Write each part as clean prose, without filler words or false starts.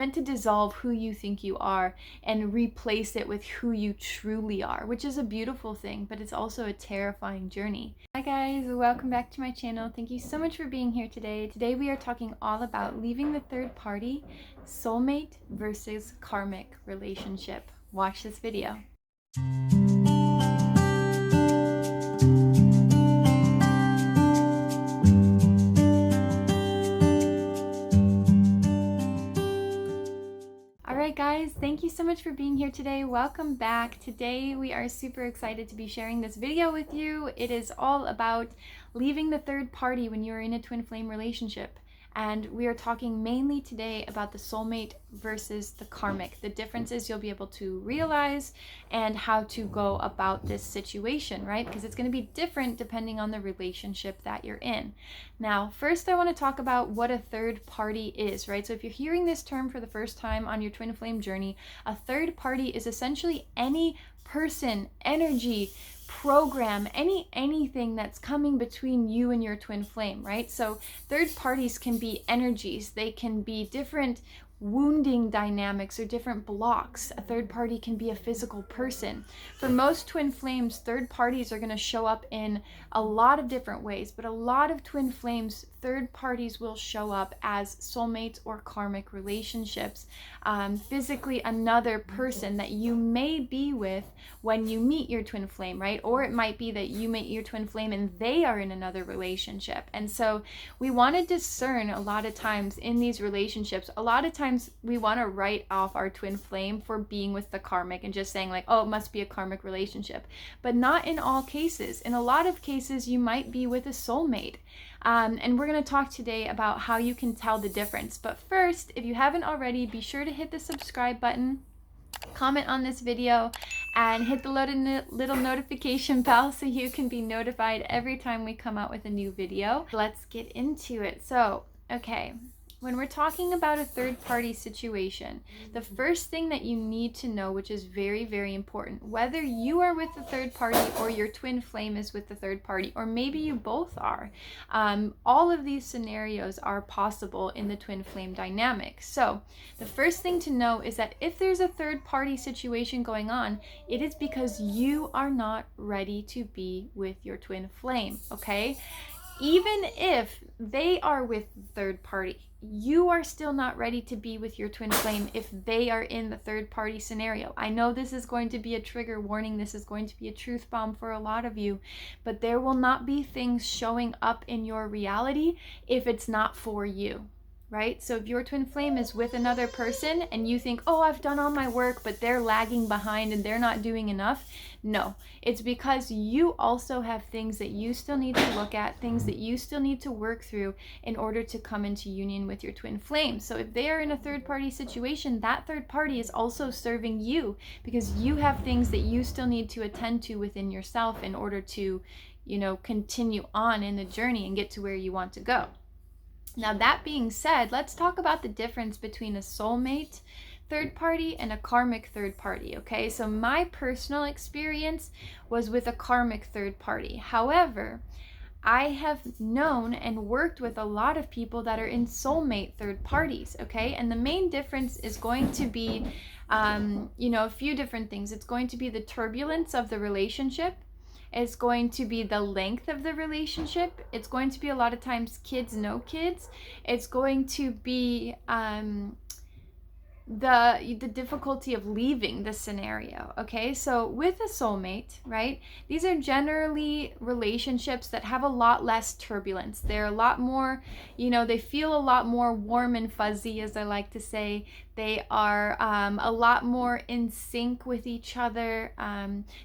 Meant to dissolve who you think you are and replace it with who you truly are, which is a beautiful thing, but it's also a terrifying journey. Hi guys, welcome back to my channel. Thank you so much for being here today. Today we are talking all about leaving the third party, soulmate versus karmic relationship. Watch this video. Alright guys, thank you so much for being here today. Welcome back. Today we are super excited to be sharing this video with you. It is all about leaving the third party when you're in a twin flame relationship. And we are talking mainly today about the soulmate versus the karmic, the differences you'll be able to realize and how to go about this situation, right? Because it's going to be different depending on the relationship that you're in. Now, first I want to talk about what a third party is, right? So if you're hearing this term for the first time on your twin flame journey, a third party is essentially any person, energy, program, anything that's coming between you and your twin flame, right? So third parties can be energies, they can be different wounding dynamics or different blocks. A third party can be a physical person. For most twin flames, third parties are going to show up in a lot of different ways, but a lot of twin flames, third parties will show up as soulmates or karmic relationships. Physically another person that you may be with when you meet your twin flame, right? Or it might be that you meet your twin flame and they are in another relationship. And so we want to discern a lot of times in these relationships, a lot of times we want to write off our twin flame for being with the karmic and just saying like, oh, it must be a karmic relationship. But not in all cases. In a lot of cases, you might be with a soulmate. And we're going to talk today about how you can tell the difference. But first, if you haven't already, be sure to hit the subscribe button, comment on this video, and hit the little notification bell so you can be notified every time we come out with a new video. Let's get into it. So, okay. When we're talking about a third party situation, the first thing that you need to know, which is very, very important, whether you are with the third party or your twin flame is with the third party, or maybe you both are, all of these scenarios are possible in the twin flame dynamic. So the first thing to know is that if there's a third party situation going on, it is because you are not ready to be with your twin flame, okay? Even if they are with the third party, you are still not ready to be with your twin flame if they are in the third party scenario. I know this is going to be a trigger warning. This is going to be a truth bomb for a lot of you, but there will not be things showing up in your reality if it's not for you. Right? So if your twin flame is with another person and you think, oh, I've done all my work, but they're lagging behind and they're not doing enough. No, it's because you also have things that you still need to look at, things that you still need to work through in order to come into union with your twin flame. So if they are in a third party situation, that third party is also serving you because you have things that you still need to attend to within yourself in order to, continue on in the journey and get to where you want to go. Now, that being said, let's talk about the difference between a soulmate third party and a karmic third party, okay? So my personal experience was with a karmic third party. However, I have known and worked with a lot of people that are in soulmate third parties, okay? And the main difference is going to be, a few different things. It's going to be the turbulence of the relationship. It's going to be the length of the relationship. It's going to be a lot of times kids, no kids. It's going to be the difficulty of leaving the scenario, okay? So with a soulmate, right, these are generally relationships that have a lot less turbulence. They're a lot more, they feel a lot more warm and fuzzy, as I like to say. They are a lot more in sync with each other.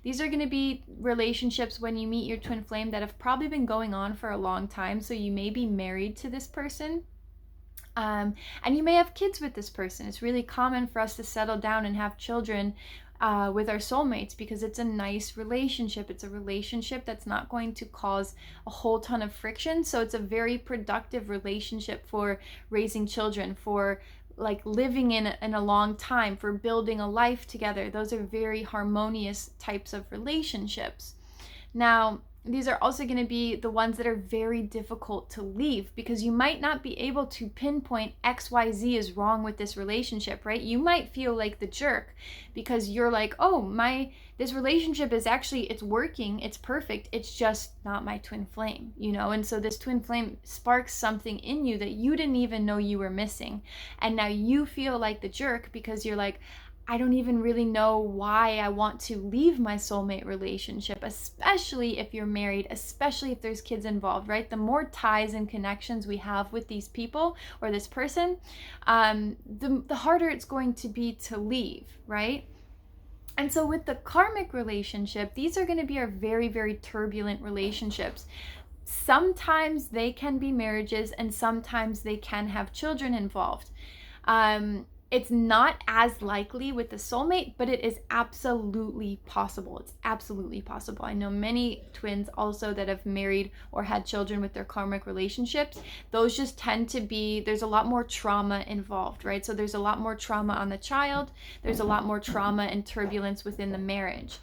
These are going to be relationships when you meet your twin flame that have probably been going on for a long time, so you may be married to this person. And you may have kids with this person. It's really common for us to settle down and have children with our soulmates because it's a nice relationship. It's a relationship that's not going to cause a whole ton of friction. So it's a very productive relationship for raising children, for like living in a long time, for building a life together. Those are very harmonious types of relationships. Now, these are also going to be the ones that are very difficult to leave, because you might not be able to pinpoint XYZ is wrong with this relationship, right? You might feel like the jerk because you're like, oh, this relationship is actually, it's working, it's perfect, it's just not my twin flame, and so this twin flame sparks something in you that you didn't even know you were missing, and now you feel like the jerk because you're like, I don't even really know why I want to leave my soulmate relationship, especially if you're married, especially if there's kids involved, right? The more ties and connections we have with these people or this person, the harder it's going to be to leave, right? And so with the karmic relationship, these are going to be our very, very turbulent relationships. Sometimes they can be marriages, and sometimes they can have children involved. It's not as likely with the soulmate, but it is absolutely possible. It's absolutely possible. I know many twins also that have married or had children with their karmic relationships. Those just tend to be, there's a lot more trauma involved, right? So there's a lot more trauma on the child. There's a lot more trauma and turbulence within the marriage.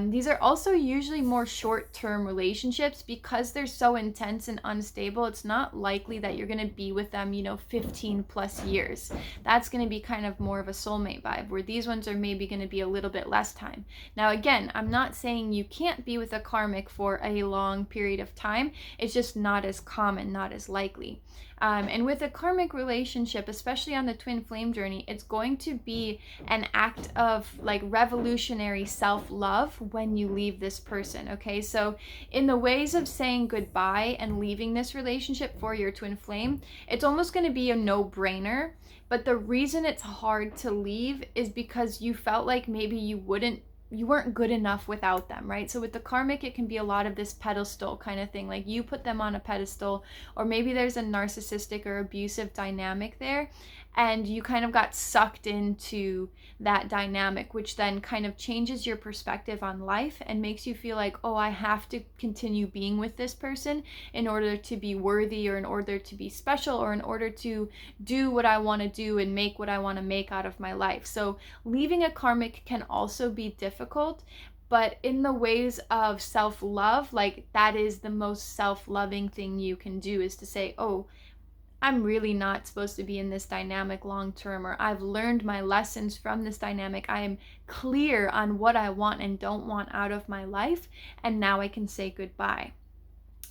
These are also usually more short-term relationships because they're so intense and unstable. It's not likely that you're going to be with them, 15 plus years. That's going to be kind of more of a soulmate vibe, where these ones are maybe going to be a little bit less time. Now, again, I'm not saying you can't be with a karmic for a long period of time. It's just not as common, not as likely. And with a karmic relationship, especially on the twin flame journey, it's going to be an act of like revolutionary self-love when you leave this person, okay? So in the ways of saying goodbye and leaving this relationship for your twin flame, it's almost going to be a no-brainer. But the reason it's hard to leave is because you felt like maybe you weren't good enough without them, right? So with the karmic, it can be a lot of this pedestal kind of thing. Like you put them on a pedestal, or maybe there's a narcissistic or abusive dynamic there, and you kind of got sucked into that dynamic, which then kind of changes your perspective on life and makes you feel like, oh, I have to continue being with this person in order to be worthy, or in order to be special, or in order to do what I want to do and make what I want to make out of my life. So leaving a karmic can also be difficult, but in the ways of self-love, like that is the most self-loving thing you can do, is to say, oh, I'm really not supposed to be in this dynamic long term, or I've learned my lessons from this dynamic. I am clear on what I want and don't want out of my life, and now I can say goodbye.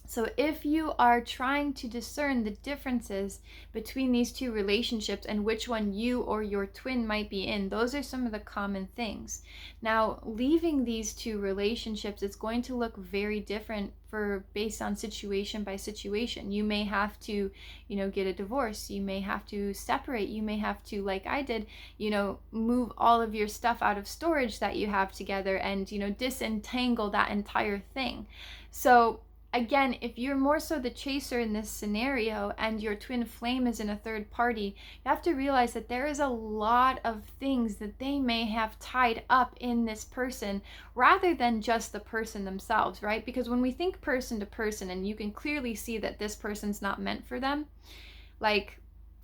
So if you are trying to discern the differences between these two relationships and which one you or your twin might be in, those are some of the common things. Now, leaving these two relationships, it's going to look very different based on situation by situation. You may have to, get a divorce. You may have to separate. You may have to, like I did, move all of your stuff out of storage that you have together and, disentangle that entire thing. So again, if you're more so the chaser in this scenario and your twin flame is in a third party, you have to realize that there is a lot of things that they may have tied up in this person rather than just the person themselves, right? Because when we think person to person and you can clearly see that this person's not meant for them, like,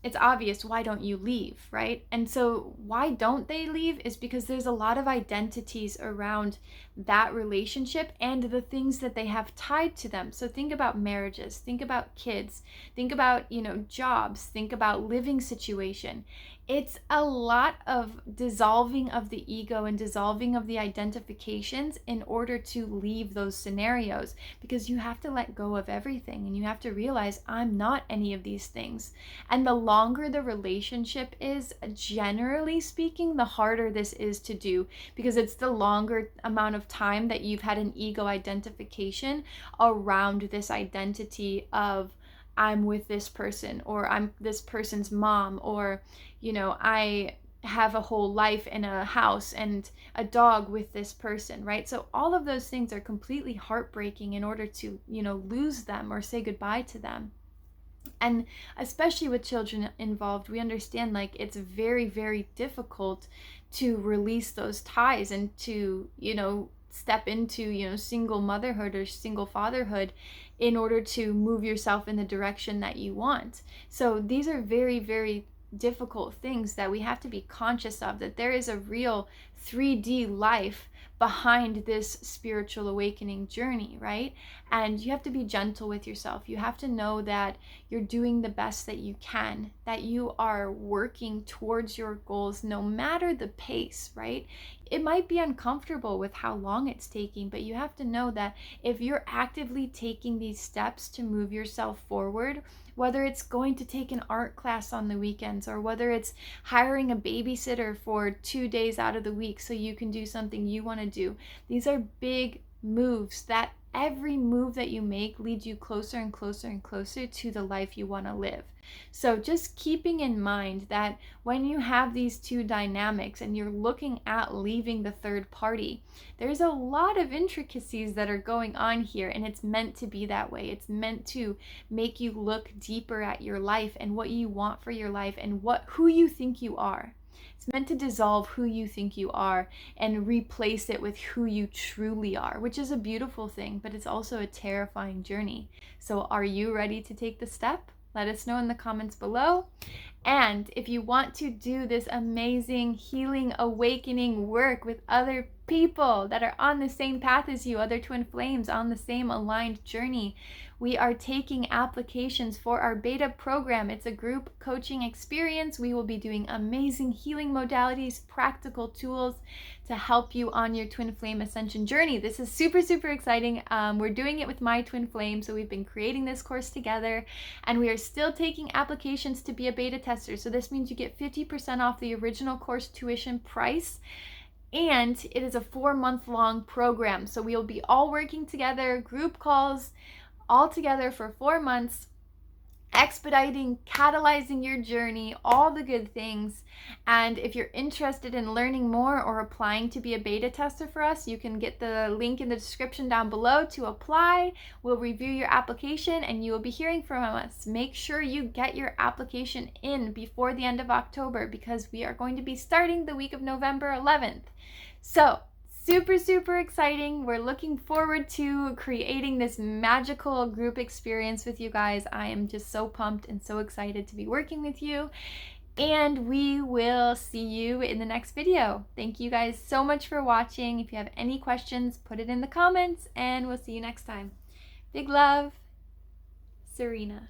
it's obvious, why don't you leave, right? And so why don't they leave is because there's a lot of identities around that relationship and the things that they have tied to them. So think about marriages, think about kids, think about, jobs, think about living situation. It's a lot of dissolving of the ego and dissolving of the identifications in order to leave those scenarios, because you have to let go of everything and you have to realize, I'm not any of these things. And the longer the relationship is, generally speaking, the harder this is to do, because it's the longer amount of time that you've had an ego identification around this identity of, I'm with this person, or I'm this person's mom, or, I have a whole life and a house and a dog with this person, right? So all of those things are completely heartbreaking in order to, lose them or say goodbye to them. And especially with children involved, we understand like it's very, very difficult to release those ties and to, step into, single motherhood or single fatherhood in order to move yourself in the direction that you want. So these are very, very difficult things that we have to be conscious of, that there is a real 3D life behind this spiritual awakening journey, right? And you have to be gentle with yourself. You have to know that you're doing the best that you can, that you are working towards your goals no matter the pace, right? It might be uncomfortable with how long it's taking, but you have to know that if you're actively taking these steps to move yourself forward, whether it's going to take an art class on the weekends, or whether it's hiring a babysitter for 2 days out of the week so you can do something you want to do. These are big moves that every move that you make leads you closer and closer and closer to the life you want to live. So just keeping in mind that when you have these two dynamics and you're looking at leaving the third party, there's a lot of intricacies that are going on here, and it's meant to be that way. It's meant to make you look deeper at your life and what you want for your life and who you think you are. It's meant to dissolve who you think you are and replace it with who you truly are, which is a beautiful thing, but it's also a terrifying journey. So are you ready to take the step? Let us know in the comments below. And if you want to do this amazing healing, awakening work with other people that are on the same path as you, other twin flames on the same aligned journey, we are taking applications for our beta program. It's a group coaching experience. We will be doing amazing healing modalities, practical tools to help you on your twin flame ascension journey. This is super, super exciting. We're doing it with my twin flame. So we've been creating this course together, and we are still taking applications to be a beta tester. So this means you get 50% off the original course tuition price. And it is a 4-month-long program. So we'll be all working together, group calls, all together for 4 months, expediting, catalyzing your journey, all the good things. And if you're interested in learning more or applying to be a beta tester for us, you can get the link in the description down below to apply. We'll review your application and you will be hearing from us. Make sure you get your application in before the end of October, because we are going to be starting the week of November 11th. So super, super exciting. We're looking forward to creating this magical group experience with you guys. I am just so pumped and so excited to be working with you. And we will see you in the next video. Thank you guys so much for watching. If you have any questions, put it in the comments, and we'll see you next time. Big love, Serena.